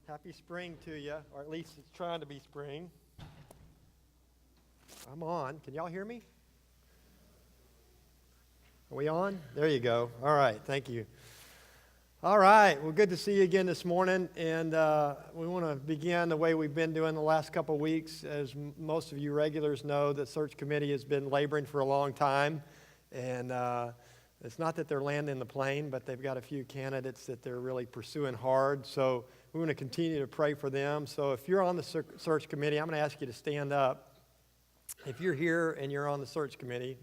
Happy spring to you, or at least it's trying to be spring. I'm on. Can y'all hear me? Are we on? There you go. All right. Thank you. All right. Well, good to see you again this morning. And we want to begin the way we've been doing the last couple of weeks. As most of you regulars know, the search committee has been laboring for a long time. And it's not that they're landing the plane, but they've got a few candidates that they're really pursuing hard. So we want to continue to pray for them. So if you're on the search committee, I'm going to ask you to stand up. If you're here and you're on the search committee,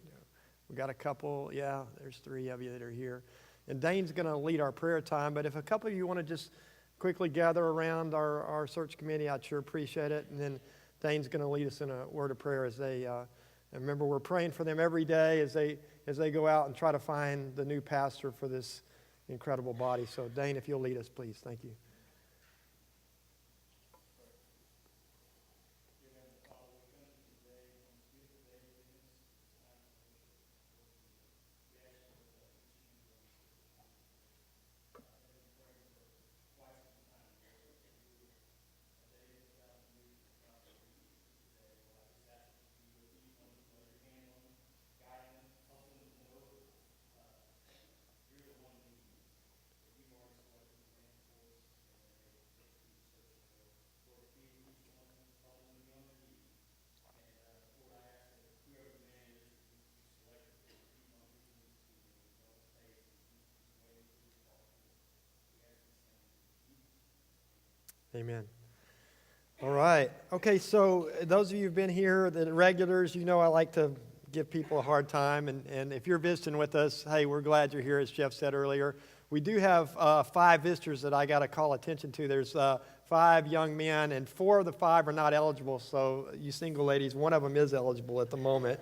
we've got a couple. Yeah, there's 3 of you that are here. And Dane's going to lead our prayer time. But if a couple of you want to just quickly gather around our search committee, I'd sure appreciate it. And then Dane's going to lead us in a word of prayer as they, and remember, we're praying for them every day as they go out and try to find the new pastor for this incredible body. So Dane, if you'll lead us, please. Thank you. Amen. All right. Okay, so those of you who've been here, the regulars, you know I like to give people a hard time. And if you're visiting with us, hey, we're glad you're here, as Jeff said earlier. We do have 5 visitors that I got to call attention to. There's 5 young men, and 4 of the 5 are not eligible. So you single ladies, one of them is eligible at the moment.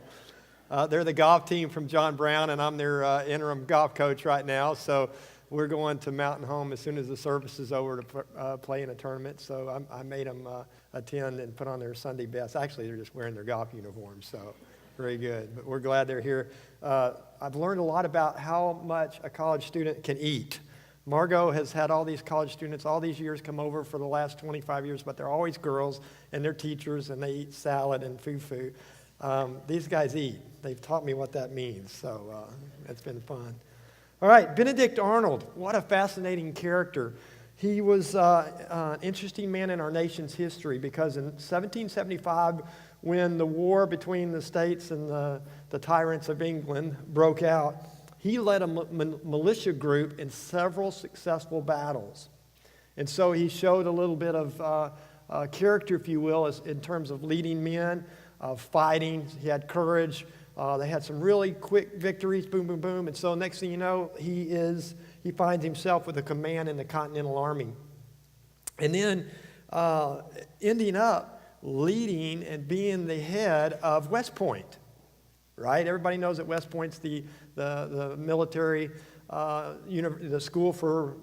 They're the golf team from John Brown, and I'm their interim golf coach right now. So we're going to Mountain Home as soon as the service is over to play in a tournament. So I made them attend and put on their Sunday best. Actually, they're just wearing their golf uniforms, so very good. But we're glad they're here. I've learned a lot about how much a college student can eat. Margot has had all these college students all these years come over for the last 25 years, but they're always girls, and they're teachers, and they eat salad and fufu. These guys eat. They've taught me what that means, so it's been fun. All right, Benedict Arnold, what a fascinating character. He was an interesting man in our nation's history because in 1775, when the war between the states and the tyrants of England broke out, he led a militia group in several successful battles. And so he showed a little bit of character, if you will, in terms of leading men, of fighting. He had courage. They had some really quick victories, boom, boom, boom. And so next thing you know, he finds himself with a command in the Continental Army. And then ending up leading and being the head of West Point, right? Everybody knows that West Point's the military, the school for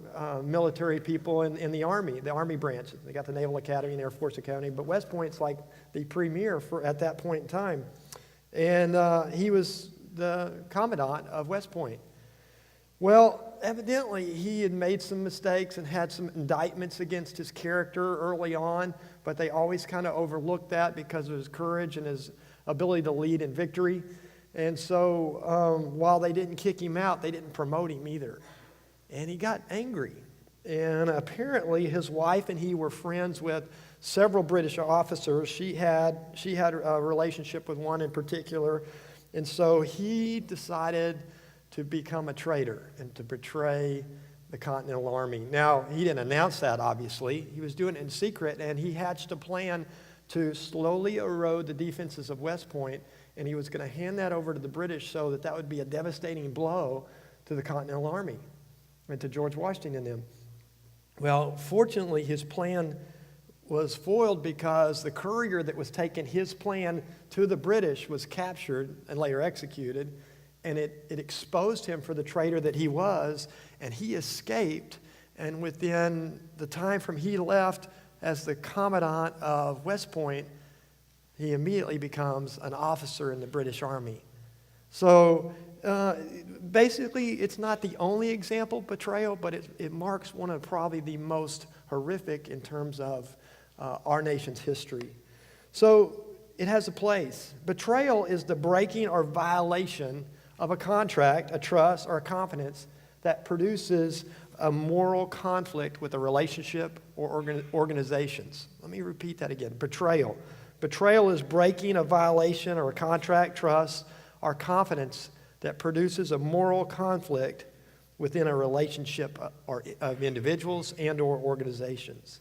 military people in the Army branch. They got the Naval Academy and Air Force Academy, but West Point's like the premier at that point in time. And he was the commandant of West Point. Well, evidently he had made some mistakes and had some indictments against his character early on, but they always kind of overlooked that because of his courage and his ability to lead in victory. And so while they didn't kick him out, they didn't promote him either. And he got angry. And apparently his wife and he were friends with several British officers. She had a relationship with one in particular. And so he decided to become a traitor and to betray the Continental Army. Now, he didn't announce that, obviously. He was doing it in secret, and he hatched a plan to slowly erode the defenses of West Point, and he was going to hand that over to the British so that would be a devastating blow to the Continental Army and to George Washington and them. Well, fortunately, his plan was foiled because the courier that was taking his plan to the British was captured and later executed, and it exposed him for the traitor that he was, and he escaped. And within the time from he left as the commandant of West Point, he immediately becomes an officer in the British Army. So basically, it's not the only example of betrayal, but it marks one of probably the most horrific in terms of our nation's history. So it has a place. Betrayal is the breaking or violation of a contract, a trust, or a confidence that produces a moral conflict with a relationship or organizations. Let me repeat that again. Betrayal. Betrayal is breaking a violation or a contract, trust, or confidence that produces a moral conflict within a relationship of individuals and or organizations.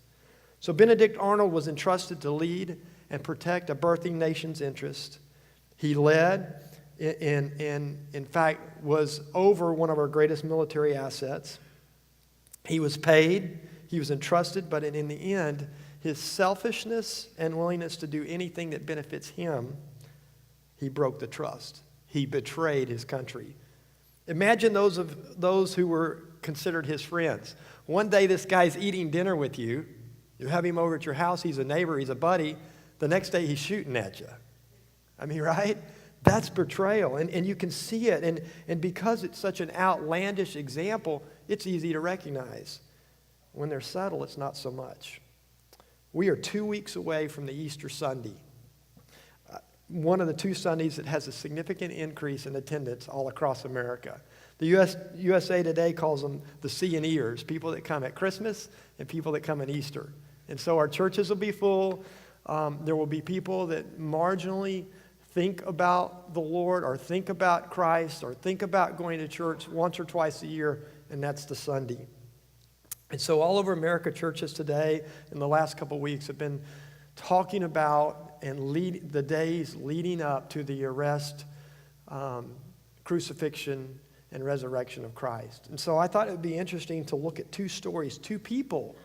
So Benedict Arnold was entrusted to lead and protect a birthing nation's interest. He led and in fact was over one of our greatest military assets. He was paid, he was entrusted, but in the end, his selfishness and willingness to do anything that benefits him, he broke the trust. He betrayed his country. Imagine those who were considered his friends. One day this guy's eating dinner with you. You have him over at your house. He's a neighbor. He's a buddy. The next day he's shooting at you. I mean, right? That's betrayal. And you can see it. And because it's such an outlandish example, it's easy to recognize. When they're subtle, it's not so much. We are 2 weeks away from the Easter Sunday. One of the 2 Sundays that has a significant increase in attendance all across America. The USA Today calls them the C&Eers, people that come at Christmas and people that come at Easter. And so our churches will be full. There will be people that marginally think about the Lord or think about Christ or think about going to church once or twice a year, and that's the Sunday. And so all over America, churches today in the last couple of weeks have been talking about and the days leading up to the arrest, crucifixion, and resurrection of Christ. And so I thought it would be interesting to look at 2 stories, 2 people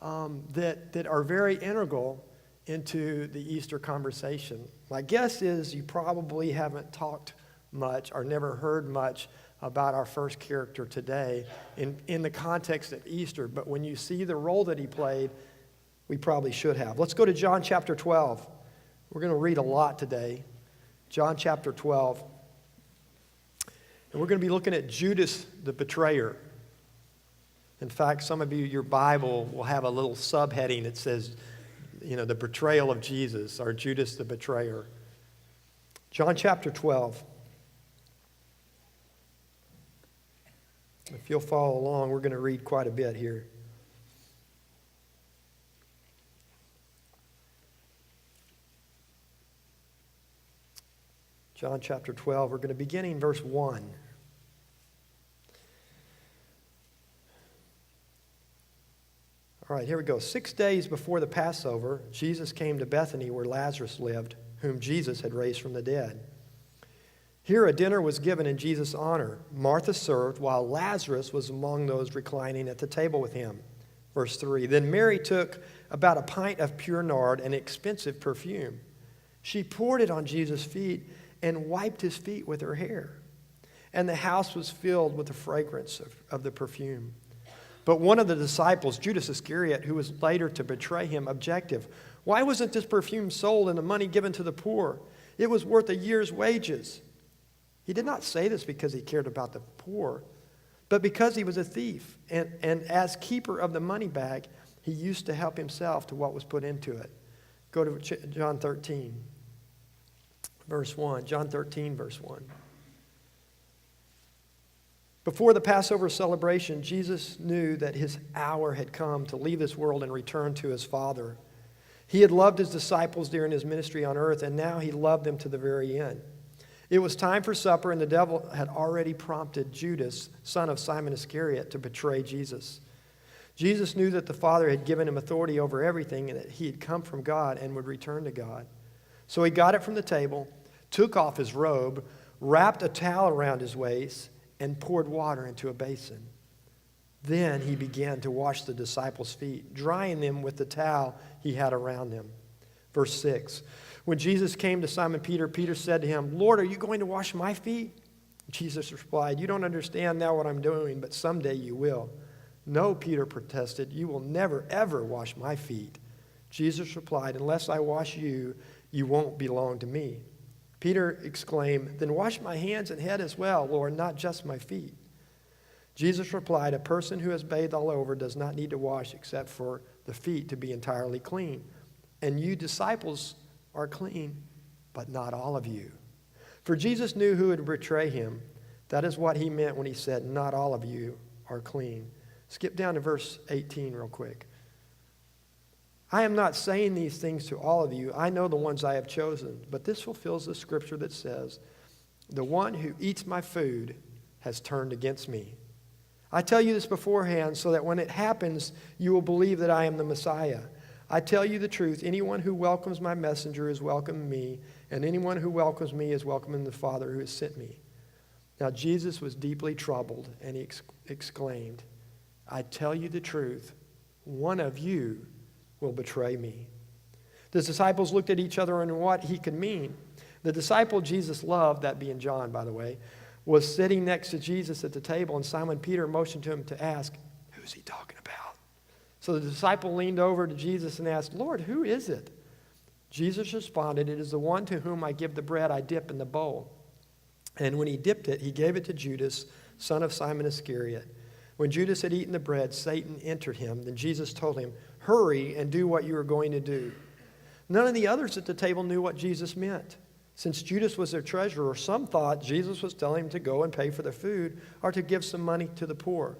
that are very integral into the Easter conversation. My guess is you probably haven't talked much or never heard much about our first character today in the context of Easter, but when you see the role that he played, we probably should have. Let's go to John chapter 12. We're going to read a lot today. John chapter 12. And we're going to be looking at Judas the betrayer. In fact, some of you, your Bible will have a little subheading that says, the betrayal of Jesus, or Judas the betrayer. John chapter 12. If you'll follow along, we're going to read quite a bit here. John chapter 12, we're going to begin in verse 1. All right, here we go. 6 days before the Passover, Jesus came to Bethany where Lazarus lived, whom Jesus had raised from the dead. Here a dinner was given in Jesus' honor. Martha served, while Lazarus was among those reclining at the table with him. Verse 3, Then Mary took about a pint of pure nard, an expensive perfume. She poured it on Jesus' feet and wiped his feet with her hair. And the house was filled with the fragrance of the perfume. But one of the disciples, Judas Iscariot, who was later to betray him, objected, Why wasn't this perfume sold and the money given to the poor? It was worth a year's wages. He did not say this because he cared about the poor, but because he was a thief. And as keeper of the money bag, he used to help himself to what was put into it. Go to John 13. Verse 1, John 13, verse 1. Before the Passover celebration, Jesus knew that his hour had come to leave this world and return to his Father. He had loved his disciples during his ministry on earth, and now he loved them to the very end. It was time for supper, and the devil had already prompted Judas, son of Simon Iscariot, to betray Jesus. Jesus knew that the Father had given him authority over everything and that he had come from God and would return to God. So he got it from the table, took off his robe, wrapped a towel around his waist, and poured water into a basin. Then he began to wash the disciples' feet, drying them with the towel he had around him. Verse 6, When Jesus came to Simon Peter, Peter said to him, Lord, are you going to wash my feet? Jesus replied, You don't understand now what I'm doing, but someday you will. No, Peter protested, you will never, ever wash my feet. Jesus replied, Unless I wash you, you won't belong to me. Peter exclaimed, "Then wash my hands and head as well, Lord, not just my feet." Jesus replied, "A person who has bathed all over does not need to wash except for the feet to be entirely clean. And you disciples are clean, but not all of you." For Jesus knew who would betray him. That is what he meant when he said, "Not all of you are clean." Skip down to verse 18 real quick. "I am not saying these things to all of you. I know the ones I have chosen. But this fulfills the scripture that says, 'The one who eats my food has turned against me.' I tell you this beforehand so that when it happens, you will believe that I am the Messiah. I tell you the truth, anyone who welcomes my messenger is welcoming me, and anyone who welcomes me is welcoming the Father who has sent me." Now Jesus was deeply troubled, and he exclaimed, "I tell you the truth, one of you will betray me." The disciples looked at each other and what he could mean. The disciple Jesus loved, that being John, by the way, was sitting next to Jesus at the table, and Simon Peter motioned to him to ask, "Who's he talking about?" So the disciple leaned over to Jesus and asked, "Lord, who is it?" Jesus responded, "It is the one to whom I give the bread I dip in the bowl." And when he dipped it, he gave it to Judas, son of Simon Iscariot. When Judas had eaten the bread, Satan entered him. Then Jesus told him, "Hurry and do what you are going to do." None of the others at the table knew what Jesus meant. Since Judas was their treasurer, some thought Jesus was telling him to go and pay for the food or to give some money to the poor.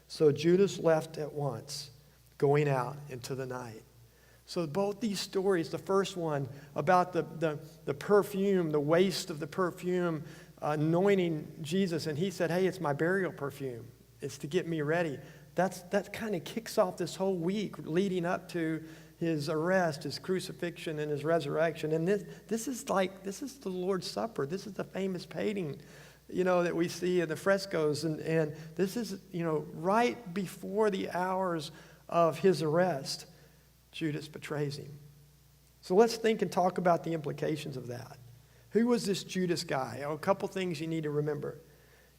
So Judas left at once, going out into the night. So both these stories, the first one about the perfume, the waste of the perfume, anointing Jesus, and he said, "Hey, it's my burial perfume. It's to get me ready." That kind of kicks off this whole week leading up to his arrest, his crucifixion, and his resurrection. And this is the Lord's Supper. This is the famous painting, that we see in the frescoes. And this is, right before the hours of his arrest, Judas betrays him. So let's think and talk about the implications of that. Who was this Judas guy? A couple things you need to remember.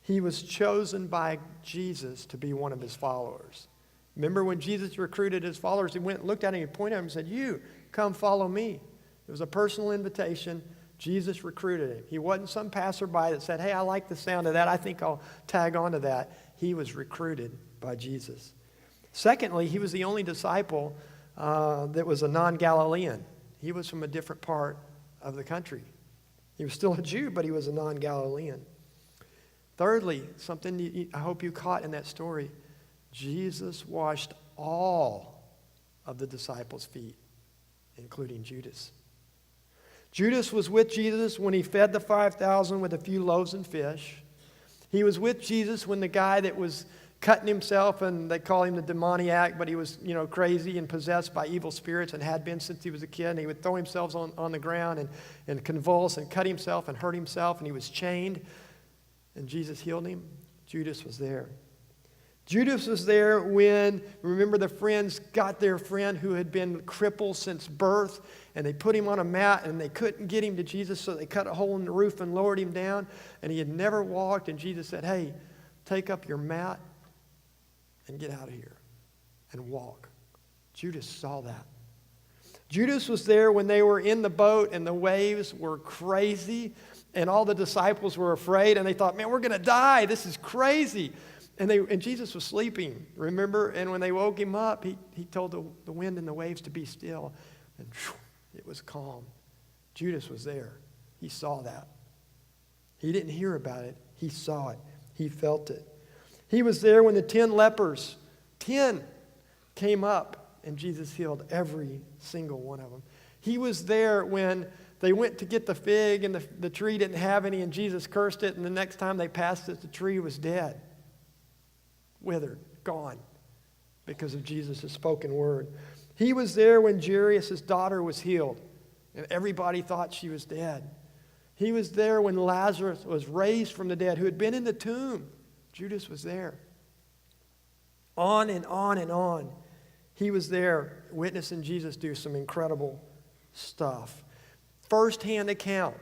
He was chosen by Jesus to be one of his followers. Remember when Jesus recruited his followers, he went and looked at him, he pointed at him and said, "You, come follow me." It was a personal invitation. Jesus recruited him. He wasn't some passerby that said, "Hey, I like the sound of that. I think I'll tag on to that." He was recruited by Jesus. Secondly, he was the only disciple that was a non-Galilean. He was from a different part of the country. He was still a Jew, but he was a non-Galilean. Thirdly, something I hope you caught in that story, Jesus washed all of the disciples' feet, including Judas. Judas was with Jesus when he fed the 5,000 with a few loaves and fish. He was with Jesus when the guy that was cutting himself, and they call him the demoniac, but he was, crazy and possessed by evil spirits and had been since he was a kid. And he would throw himself on the ground and convulse and cut himself and hurt himself, and he was chained. And Jesus healed him. Judas was there. Judas was there when, remember, the friends got their friend who had been crippled since birth, and they put him on a mat, and they couldn't get him to Jesus, so they cut a hole in the roof and lowered him down, and he had never walked, and Jesus said, "Hey, take up your mat and get out of here and walk." Judas saw that. Judas was there when they were in the boat and the waves were crazy and all the disciples were afraid and they thought, "Man, we're going to die. This is crazy." And Jesus was sleeping, remember? And when they woke him up, he told the wind and the waves to be still. And it was calm. Judas was there. He saw that. He didn't hear about it. He saw it. He felt it. He was there when the 10 lepers, 10, came up and Jesus healed every single one of them. He was there when they went to get the fig and the tree didn't have any and Jesus cursed it, and the next time they passed it, the tree was dead, withered, gone, because of Jesus' spoken word. He was there when Jairus' daughter was healed and everybody thought she was dead. He was there when Lazarus was raised from the dead, who had been in the tomb. Judas was there. On and on and on. He was there witnessing Jesus do some incredible stuff. First-hand account.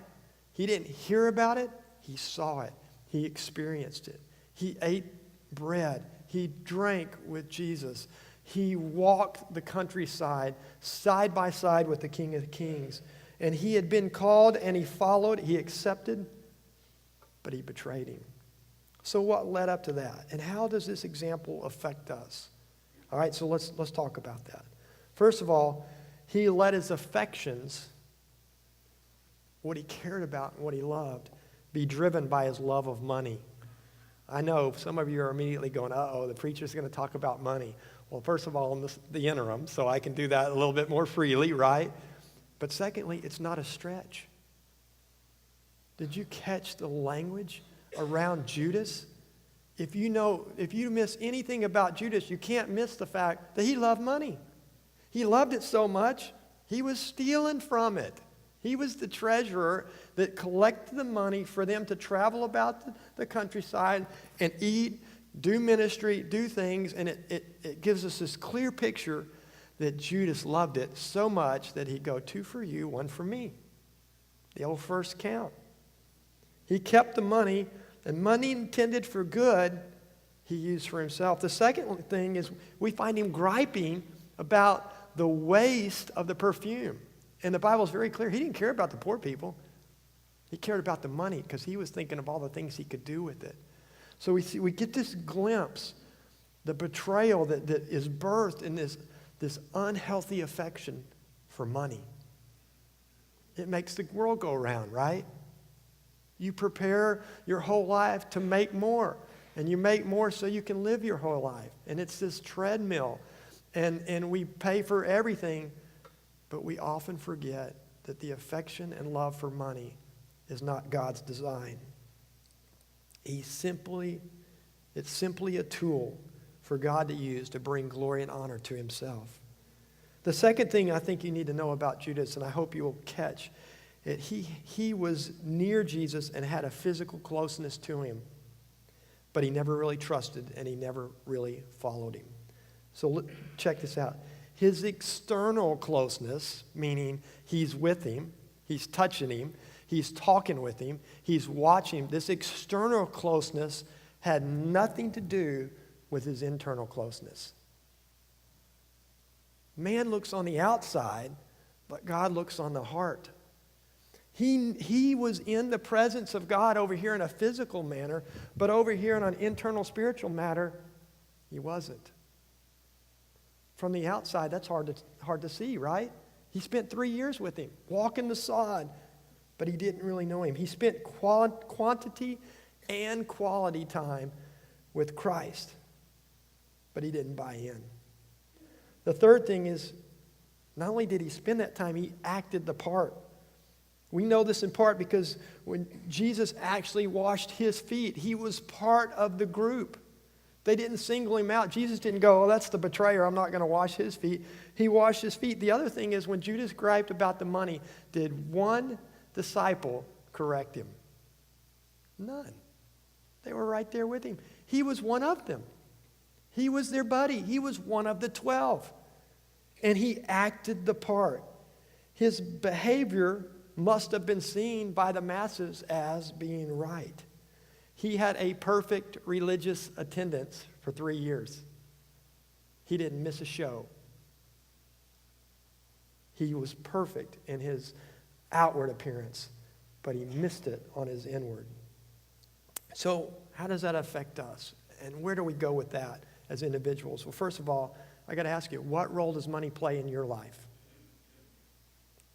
He didn't hear about it. He saw it. He experienced it. He ate bread. He drank with Jesus. He walked the countryside side by side with the King of Kings. And he had been called and he followed, he accepted, but he betrayed him. So what led up to that? And how does this example affect us? All right, so let's talk about that. First of all, he let his affections, what he cared about and what he loved, be driven by his love of money. I know some of you are immediately going, uh-oh, the preacher's going to talk about money. Well, first of all, in the interim, so I can do that a little bit more freely, right? But secondly, it's not a stretch. Did you catch the language around Judas? If you miss anything about Judas, you can't miss the fact that he loved money. He loved it so much, he was stealing from it. He was the treasurer that collected the money for them to travel about the countryside and eat, do ministry, do things, and it gives us this clear picture that Judas loved it so much that he'd go, 2 for you, 1 for me. The old first count. He kept the money, and money intended for good, he used for himself. The second thing is we find him griping about the waste of the perfume. And the Bible is very clear. He didn't care about the poor people. He cared about the money because he was thinking of all the things he could do with it. So we get this glimpse, the betrayal that is birthed in this unhealthy affection for money. It makes the world go round, right? You prepare your whole life to make more. And you make more so you can live your whole life. And it's this treadmill. And we pay for everything. But we often forget that the affection and love for money is not God's design. It's simply a tool for God to use to bring glory and honor to himself. The second thing I think you need to know about Judas, and I hope you will catch, that he was near Jesus and had a physical closeness to him, but he never really trusted and he never really followed him. So check this out. His external closeness, meaning he's with him, he's touching him, he's talking with him, he's watching him. This external closeness had nothing to do with his internal closeness. Man looks on the outside, but God looks on the heart. He was in the presence of God over here in a physical manner, but over here in an internal spiritual matter, he wasn't. From the outside, that's hard to see, right? He spent 3 years with him, walking the sod, but he didn't really know him. He spent quantity and quality time with Christ, but he didn't buy in. The third thing is, not only did he spend that time, he acted the part. We know this in part because when Jesus actually washed his feet, he was part of the group. They didn't single him out. Jesus didn't go, oh, that's the betrayer, I'm not going to wash his feet. He washed his feet. The other thing is when Judas griped about the money, did one disciple correct him? None. They were right there with him. He was one of them. He was their buddy. He was one of the 12. And he acted the part. His behavior must have been seen by the masses as being right. He had a perfect religious attendance for 3 years. He didn't miss a show. He was perfect in his outward appearance, but he missed it on his inward. So how does that affect us? And where do we go with that as individuals? Well, first of all, I got to ask you, what role does money play in your life?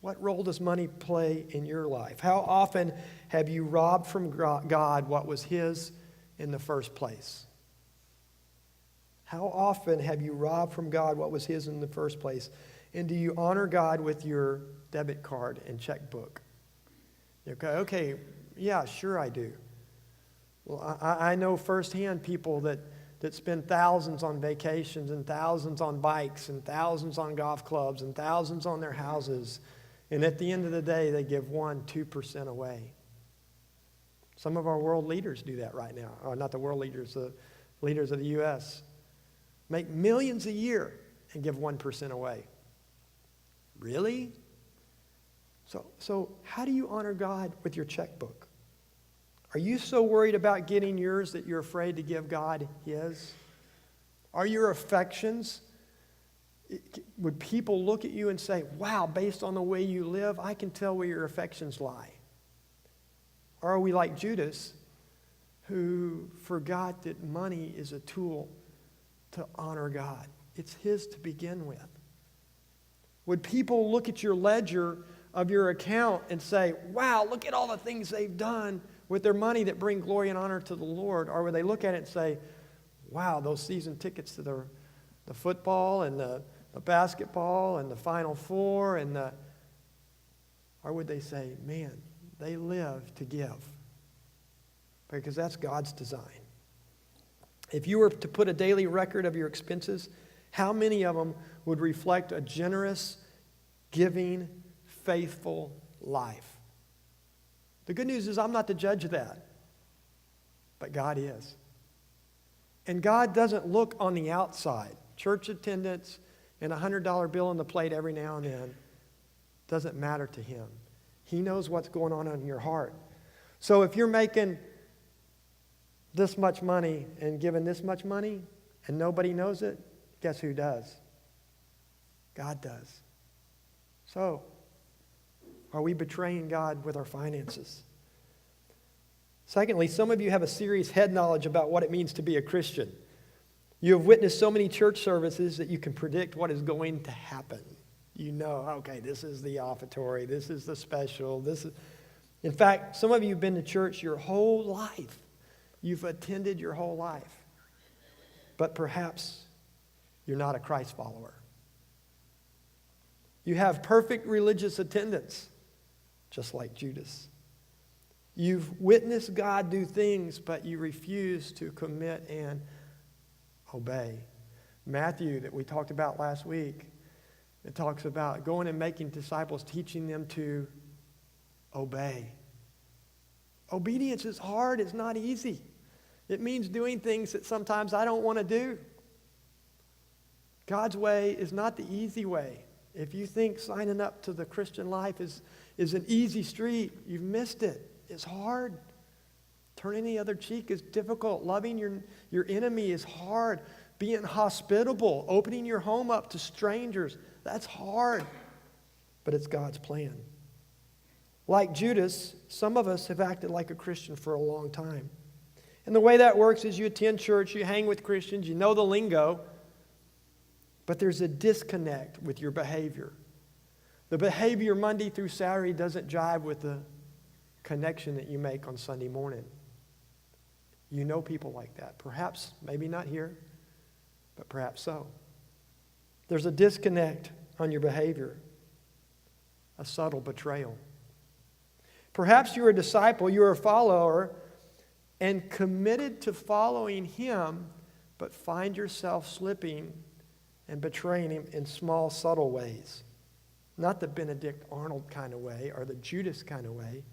What role does money play in your life? How often have you robbed from God what was his in the first place? How often have you robbed from God what was his in the first place? And do you honor God with your debit card and checkbook? Okay, yeah, sure I do. Well, I know firsthand people that spend thousands on vacations and thousands on bikes and thousands on golf clubs and thousands on their houses. And at the end of the day, they give 2% away. Some of our world leaders do that right now. Or not the world leaders, the leaders of the U.S. Make millions a year and give 1% away. Really? So how do you honor God with your checkbook? Are you so worried about getting yours that you're afraid to give God his? Are your affections Would people look at you and say, wow, based on the way you live, I can tell where your affections lie? Or are we like Judas, who forgot that money is a tool to honor God? It's his to begin with. Would people look at your ledger of your account and say, wow, look at all the things they've done with their money that bring glory and honor to the Lord? Or would they look at it and say, wow, those season tickets to the football and the basketball and the Final Four or would they say, man, they live to give? Because that's God's design. If you were to put a daily record of your expenses, how many of them would reflect a generous, giving, faithful life? The good news is I'm not the judge of that, but God is. And God doesn't look on the outside. Church attendance and a $100 bill on the plate every now and then doesn't matter to him. He knows what's going on in your heart. So if you're making this much money and giving this much money and nobody knows it, guess who does? God does. So, are we betraying God with our finances? Secondly, some of you have a serious head knowledge about what it means to be a Christian. You have witnessed so many church services that you can predict what is going to happen. You know, okay, this is the offertory, this is the special, this is... In fact, some of you have been to church your whole life. You've attended your whole life. But perhaps you're not a Christ follower. You have perfect religious attendance, just like Judas. You've witnessed God do things, but you refuse to commit and obey. Matthew, that we talked about last week, it talks about going and making disciples, teaching them to obey. Obedience is hard. It's not easy. It means doing things that sometimes I don't want to do. God's way is not the easy way. If you think signing up to the Christian life is an easy street, you've missed it. It's hard. Turning the other cheek is difficult. Loving your enemy is hard. Being hospitable, opening your home up to strangers, that's hard. But it's God's plan. Like Judas, some of us have acted like a Christian for a long time. And the way that works is you attend church, you hang with Christians, you know the lingo, but there's a disconnect with your behavior. The behavior Monday through Saturday doesn't jive with the connection that you make on Sunday morning. You know people like that. Perhaps, maybe not here, but perhaps so. There's a disconnect on your behavior, a subtle betrayal. Perhaps you're a disciple, you're a follower, and committed to following him, but find yourself slipping and betraying him in small, subtle ways. Not the Benedict Arnold kind of way or the Judas kind of way,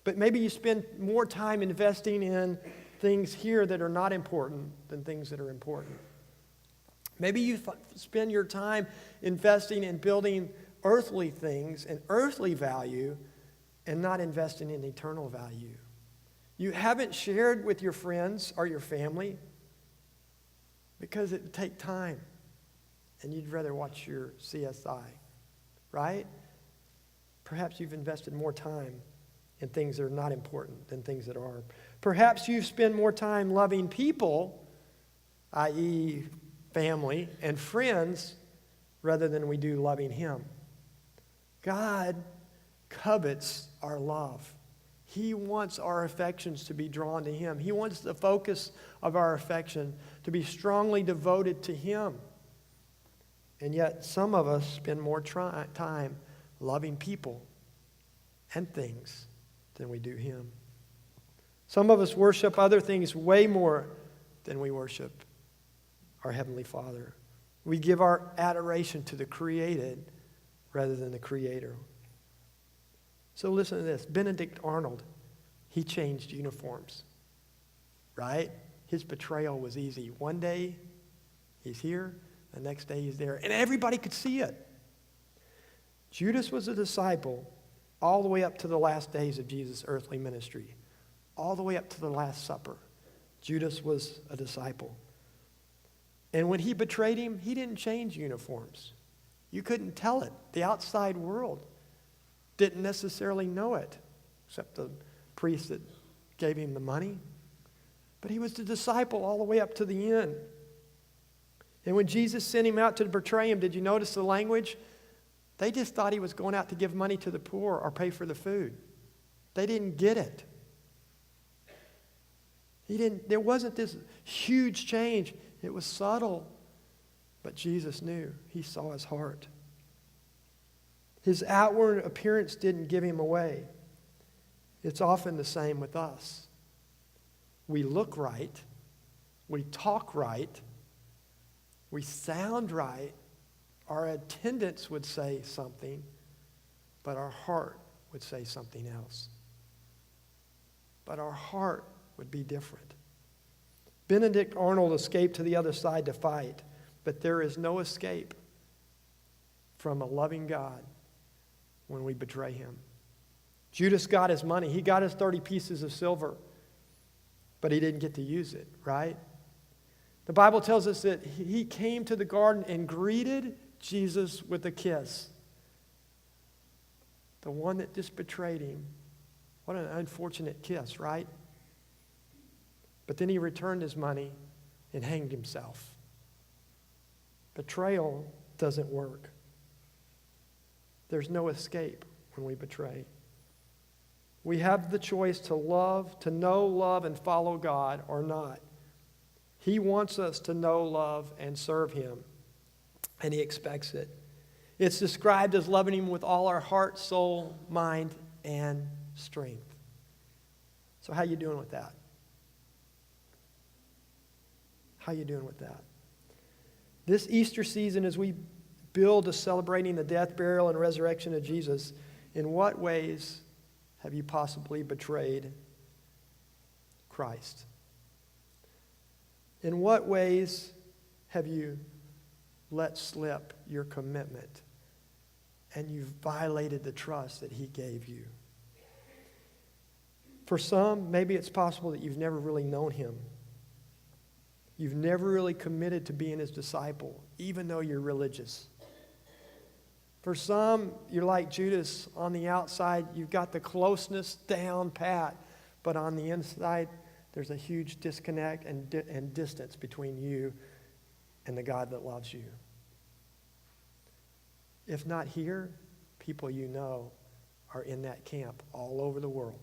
but maybe you spend more time investing in things here that are not important than things that are important. Maybe you spend your time investing in building earthly things and earthly value and not investing in eternal value. You haven't shared with your friends or your family because it would take time and you'd rather watch your CSI, right? Perhaps you've invested more time in things that are not important than things that are. Perhaps you've spent more time loving people, i.e., family and friends, rather than we do loving him. God covets our love. He wants our affections to be drawn to him. He wants the focus of our affection to be strongly devoted to him. And yet some of us spend more time loving people and things than we do him. Some of us worship other things way more than we worship our Heavenly Father. We give our adoration to the created rather than the Creator. So listen to this. Benedict Arnold, he changed uniforms, right? His betrayal was easy. One day he's here, the next day he's there, and everybody could see it. Judas was a disciple all the way up to the last days of Jesus' earthly ministry, all the way up to the Last Supper. Judas was a disciple. And when he betrayed him, he didn't change uniforms. You couldn't tell it. The outside world didn't necessarily know it, except the priest that gave him the money. But he was the disciple all the way up to the end. And when Jesus sent him out to betray him, did you notice the language? They just thought he was going out to give money to the poor or pay for the food. They didn't get it. There wasn't this huge change. It was subtle. But Jesus knew. He saw his heart. His outward appearance didn't give him away. It's often the same with us. We look right. We talk right. We sound right. Our attendance would say something, but our heart would say something else. But our heart would be different. Benedict Arnold escaped to the other side to fight, but there is no escape from a loving God when we betray him. Judas got his money. He got his 30 pieces of silver, but he didn't get to use it, right? The Bible tells us that he came to the garden and greeted Jesus with a kiss. The one that just betrayed him. What an unfortunate kiss, right? But then he returned his money and hanged himself. Betrayal doesn't work. There's no escape when we betray. We have the choice to love, to know, love, and follow God or not. He wants us to know, love, and serve him, and he expects it. It's described as loving him with all our heart, soul, mind, and strength. So how you doing with that? How you doing with that? This Easter season, as we build to celebrating the death, burial, and resurrection of Jesus, in what ways have you possibly betrayed Christ? In what ways have you let slip your commitment and you've violated the trust that he gave you? For some, maybe it's possible that you've never really known him. You've never really committed to being his disciple, even though you're religious. For some, you're like Judas on the outside. You've got the closeness down pat, but on the inside, there's a huge disconnect and distance between you and the God that loves you. If not here, people you know are in that camp all over the world.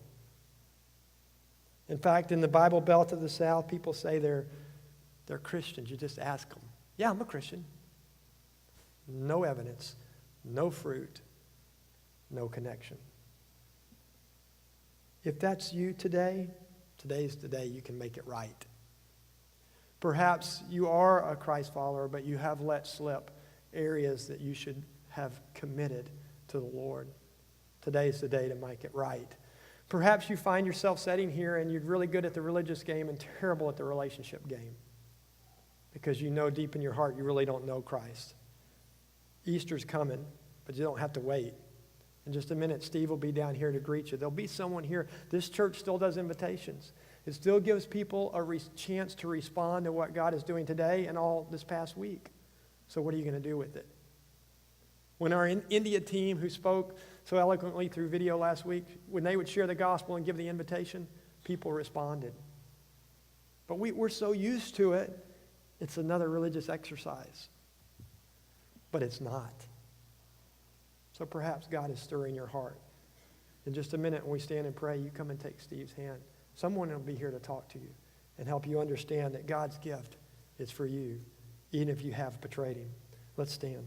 In fact, in the Bible Belt of the South, people say they're Christians. You just ask them, yeah, I'm a Christian. No evidence, no fruit, no connection. If that's you today, today's the day you can make it right. Perhaps you are a Christ follower, but you have let slip areas that you should have committed to the Lord. Today's the day to make it right. Perhaps you find yourself sitting here and you're really good at the religious game and terrible at the relationship game because you know deep in your heart you really don't know Christ. Easter's coming, but you don't have to wait. In just a minute, Steve will be down here to greet you. There'll be someone here. This church still does invitations. It still gives people a chance to respond to what God is doing today and all this past week. So what are you going to do with it? When our India team, who spoke so eloquently through video last week, when they would share the gospel and give the invitation, people responded. But we're so used to it, it's another religious exercise. But it's not. So perhaps God is stirring your heart. In just a minute when we stand and pray, you come and take Steve's hand. Someone will be here to talk to you and help you understand that God's gift is for you, even if you have betrayed him. Let's stand.